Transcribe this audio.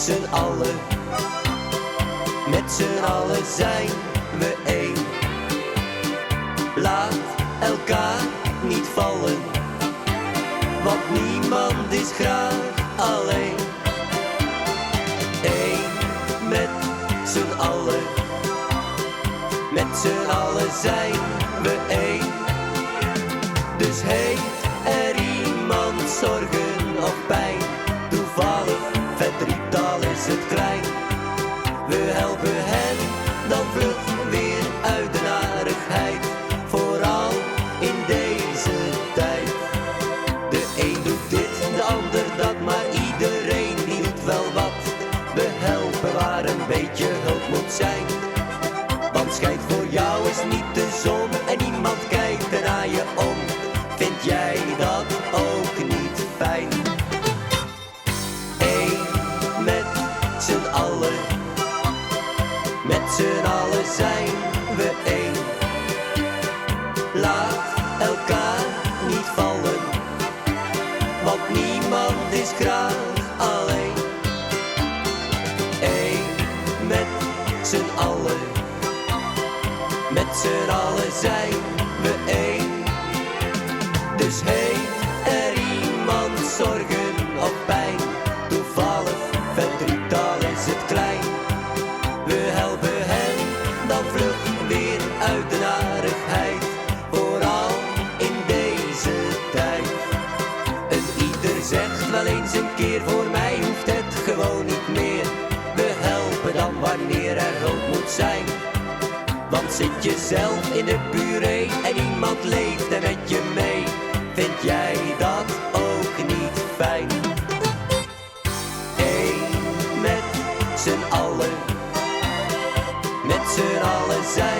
z'n allen, met z'n allen zijn we één. Laat elkaar niet vallen, want niemand is graag alleen. Eén met z'n allen, met z'n allen zijn we één. Dus heeft er iemand zorgen of pijn, toevallig verdriet al is het klein, we helpen hen dan vlug weer uit de narigheid, vooral in deze tijd. De een doet dit, de ander dat, maar iedereen die doet wel wat. We helpen waar een beetje hulp moet zijn, want schijnt voor jou is niet de zon en niemand kijkt er naar je om. Vind jij dat ook niet fijn? Eén met z'n allen, met z'n allen zijn we één. Laat elkaar niet vallen, want niemand is graag alleen. Eén met z'n allen, met z'n allen zijn we één. Dus heeft er iemand zorgen of pijn, toevallig verdriet al is het klein, we helpen hen dan vlug weer uit de narigheid, vooral in deze tijd. En ieder zegt wel eens een keer, voor mij hoeft het gewoon niet meer. We helpen dan wanneer er hulp moet zijn, want zit je zelf in de puree en iemand leeft er met je mee, vind jij dat ook niet fijn? Eén met z'n allen, met z'n allen zijn